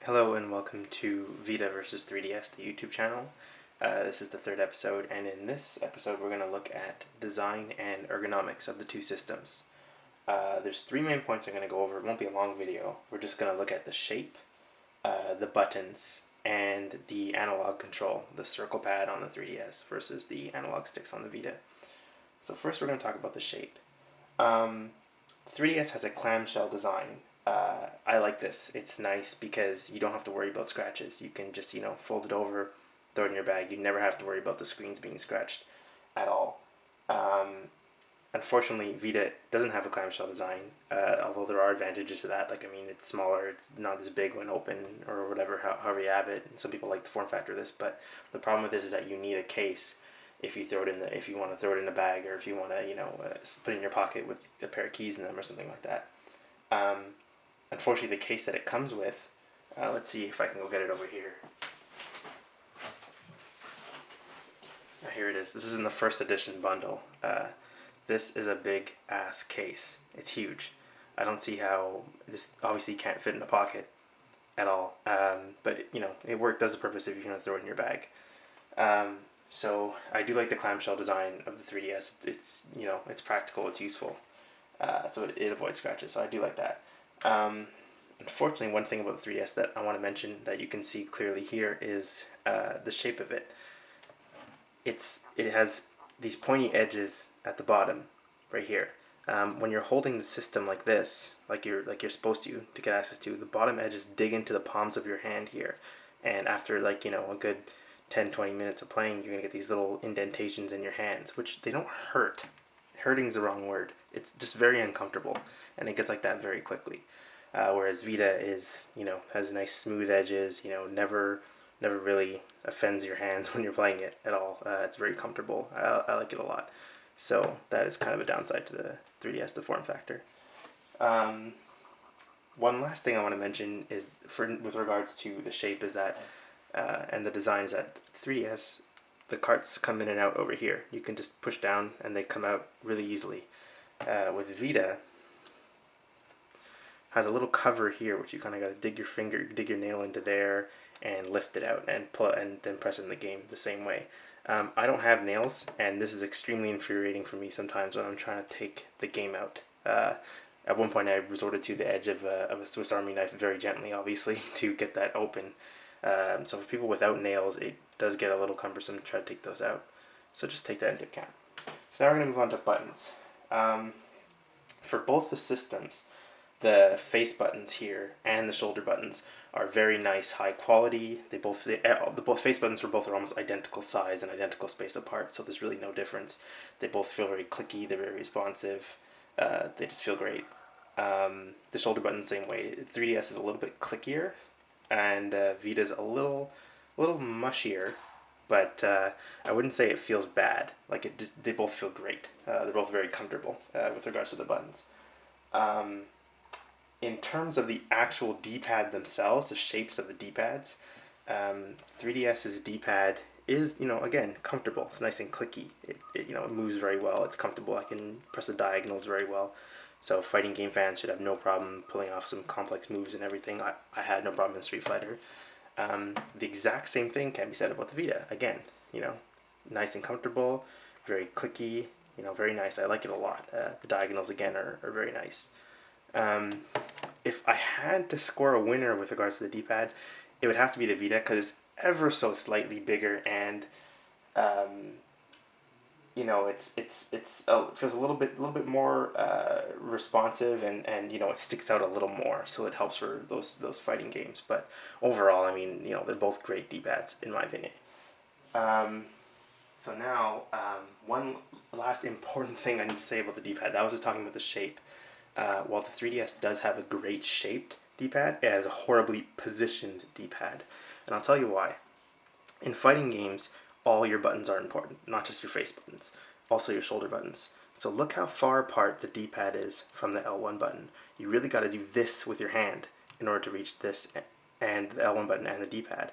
Hello and welcome to Vita versus 3DS, the YouTube channel. This is the third episode, and in this episode we're going to look at design and ergonomics of the two systems. There's three main points I'm going to go over. It won't be a long video. We're just going to look at the shape, the buttons, and the analog control, the circle pad on the 3DS versus the analog sticks on the Vita. So first we're going to talk about the shape. 3DS has a clamshell design. I like this. It's nice because you don't have to worry about scratches. You can just, fold it over, throw it in your bag. You never have to worry about the screens being scratched at all. Unfortunately, Vita doesn't have a clamshell design, although there are advantages to that. It's smaller, it's not as big when open or whatever, however you have it. Some people like the form factor of this, but the problem with this is that you need a case if you if you want to throw it in a bag, or if you want to, put it in your pocket with a pair of keys in them or something like that. Unfortunately, the case that it comes with, let's see if I can go get it over here. Here it is. This is in the first edition bundle. This is a big ass case. It's huge. I don't see how this obviously can't fit in a pocket at all. But it does the purpose if you're gonna throw it in your bag. So I do like the clamshell design of the 3DS. It's practical. It's useful. So it avoids scratches. So I do like that. Unfortunately, one thing about the 3DS that I want to mention that you can see clearly here is the shape of it. It has these pointy edges at the bottom, right here. When you're holding the system like this, like you're supposed to get access to, the bottom edges dig into the palms of your hand here, and after a good 10-20 minutes of playing, you're gonna get these little indentations in your hands, which they don't hurt. Hurting's the wrong word. It's just very uncomfortable, and it gets like that very quickly. Whereas Vita has nice smooth edges. Never really offends your hands when you're playing it at all. It's very comfortable. I like it a lot. So that is kind of a downside to the 3DS, the form factor. One last thing I want to mention is with regards to the shape is that and the design is that 3DS, the carts come in and out over here. You can just push down and they come out really easily. With Vita, has a little cover here which you kind of got to dig your nail into there and lift it out and then press it in the game the same way. I don't have nails, and this is extremely infuriating for me sometimes when I'm trying to take the game out. At one point I resorted to the edge of a Swiss Army knife very gently, obviously, to get that open. So for people without nails, it does get a little cumbersome to try to take those out. So just take that into account. So now we're going to move on to buttons. For both the systems, the face buttons here and the shoulder buttons are very nice, high quality. The both face buttons for both are almost identical size and identical space apart, so there's really no difference. They both feel very clicky. They're very responsive. They just feel great. The shoulder button, same way. 3DS is a little bit clickier, and Vita's a little mushier, but I wouldn't say it feels bad. They both feel great. They're both very comfortable with regards to the buttons. In terms of the actual D-pad themselves, the shapes of the D-pads, 3DS's D-pad is, again, comfortable. It's nice and clicky. It moves very well. It's comfortable. I can press the diagonals very well. So fighting game fans should have no problem pulling off some complex moves and everything. I had no problem in Street Fighter. The exact same thing can be said about the Vita. Again, nice and comfortable, very clicky, very nice. I like it a lot. The diagonals, again, are very nice. If I had to score a winner with regards to the D-pad, it would have to be the Vita, because it's ever so slightly bigger, and it feels a little bit more responsive, and it sticks out a little more, so it helps for those fighting games. But overall, they're both great D-pads in my opinion. So now, one last important thing I need to say about the D-pad. That was just talking about the shape. While the 3DS does have a great shaped D-pad, it has a horribly positioned D-pad. And I'll tell you why. In fighting games, all your buttons are important, not just your face buttons, also your shoulder buttons. So look how far apart the D-pad is from the L1 button. You really got to do this with your hand in order to reach this and the L1 button and the D-pad.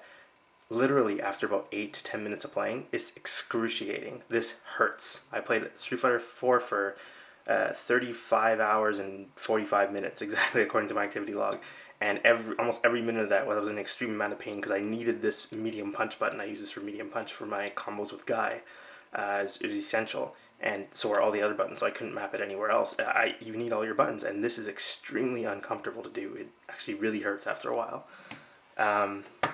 Literally, after about 8 to 10 minutes of playing, it's excruciating. This hurts. I played Street Fighter 4 for 35 hours and 45 minutes, exactly according to my activity log, and almost every minute of that was an extreme amount of pain because I needed this medium punch button. I use this for medium punch for my combos with Guy. It was essential, and so are all the other buttons. So I couldn't map it anywhere else. You need all your buttons, and this is extremely uncomfortable to do. It actually really hurts after a while.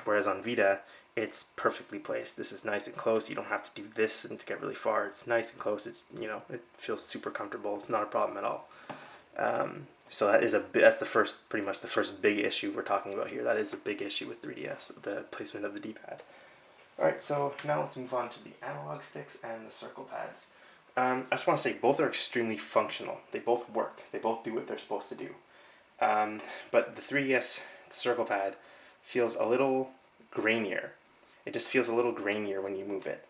Whereas on Vita, it's perfectly placed. This is nice and close. You don't have to do this and to get really far. It's nice and close. It's, you know, it feels super comfortable. It's not a problem at all. So that's the first, pretty much the first big issue we're talking about here. That is a big issue with 3DS, the placement of the D-pad. Alright, so now let's move on to the analog sticks and the circle pads. I just want to say both are extremely functional. They both work. They both do what they're supposed to do. But the 3DS circle pad feels a little grainier. It just feels a little grainier when you move it.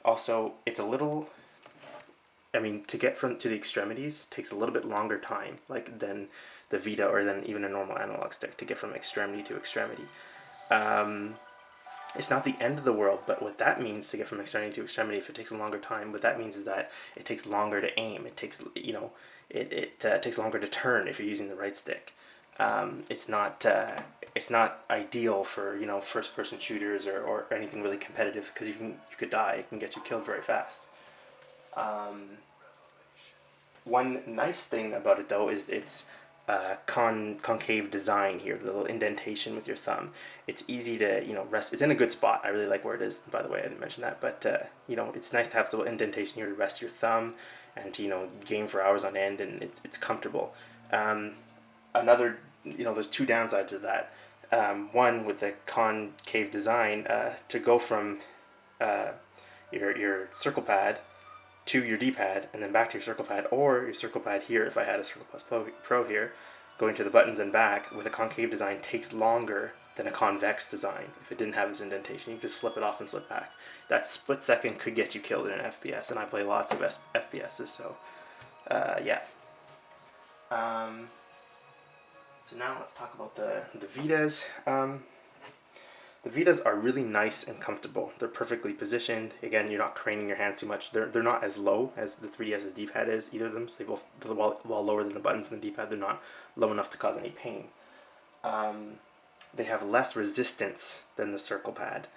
Also, it's a little... I mean, to get to the extremities takes a little bit longer time, like than the Vita or than even a normal analog stick to get from extremity to extremity. It's not the end of the world, but what that means to get from extremity to extremity, if it takes a longer time, what that means is that it takes longer to aim. It takes, you know, it takes longer to turn if you're using the right stick. It's not ideal for, you know, first-person shooters or anything really competitive because you could die. It can get you killed very fast. One nice thing about it though is its concave design here, the little indentation with your thumb. It's easy to, you know, rest. It's in a good spot. I really like where it is, by the way. I didn't mention that, but you know, it's nice to have the little indentation here to rest your thumb and to, you know, game for hours on end, and it's comfortable. Another, you know, there's two downsides of that. One, with the concave design, to go from your circle pad to your D-pad and then back to your circle pad, or your circle pad here, if I had a Circle Plus Pro here, going to the buttons and back with a concave design takes longer than a convex design. If it didn't have this indentation, you just slip it off and slip back. That split second could get you killed in an FPS, and I play lots of FPSs, so yeah. So now let's talk about the Vitas. The Vitas are really nice and comfortable. They're perfectly positioned. Again, you're not craning your hands too much. They're not as low as the 3DS's D-pad is, either of them. So they both, while lower than the buttons in the D-pad, they're not low enough to cause any pain. They have less resistance than the circle pad.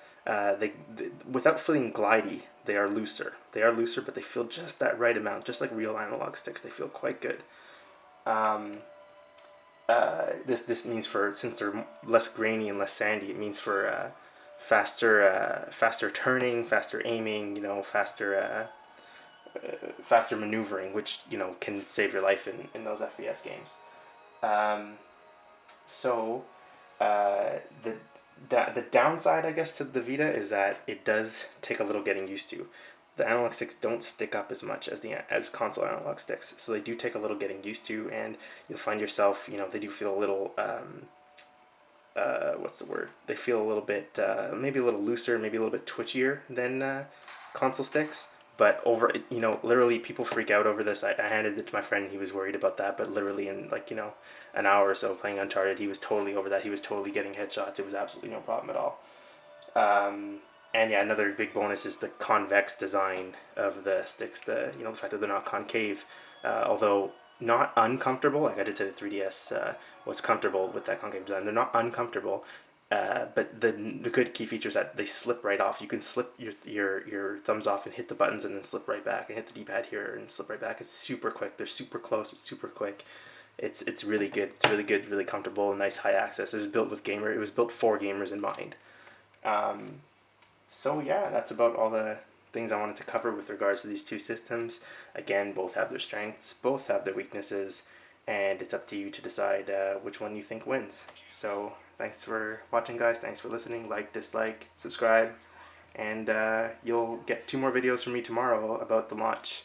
Without feeling glidey, they are looser. They are looser, but they feel just that right amount, just like real analog sticks. They feel quite good. This means since they're less grainy and less sandy, it means for faster turning, faster aiming, you know, faster maneuvering, which, you know, can save your life in those FPS games. The downside, I guess, to the Vita is that it does take a little getting used to. The analog sticks don't stick up as much as console analog sticks, so they do take a little getting used to, and you'll find yourself, you know, they do feel a little, what's the word? They feel a little bit, maybe a little looser, maybe a little bit twitchier than console sticks. But you know, literally people freak out over this. I handed it to my friend. He was worried about that, but literally in, like, you know, an hour or so playing Uncharted, he was totally over that. He was totally getting headshots. It was absolutely no problem at all. And yeah, another big bonus is the convex design of the sticks. The fact that they're not concave, although not uncomfortable. Like I did say, the 3DS was comfortable with that concave design. They're not uncomfortable, but the good key feature is that they slip right off. You can slip your thumbs off and hit the buttons, and then slip right back and hit the D-pad here and slip right back. It's super quick. They're super close. It's super quick. It's really good. It's really good, really comfortable, nice high access. It was built for gamers in mind. So yeah, that's about all the things I wanted to cover with regards to these two systems. Again, both have their strengths, both have their weaknesses, and it's up to you to decide which one you think wins. So thanks for watching, guys. Thanks for listening. Like, dislike, subscribe, and you'll get 2 more videos from me tomorrow about the launch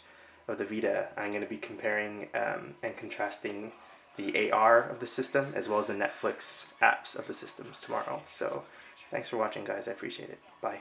of the Vita. I'm going to be comparing and contrasting the AR of the system as well as the Netflix apps of the systems tomorrow. So thanks for watching, guys. I appreciate it. Bye.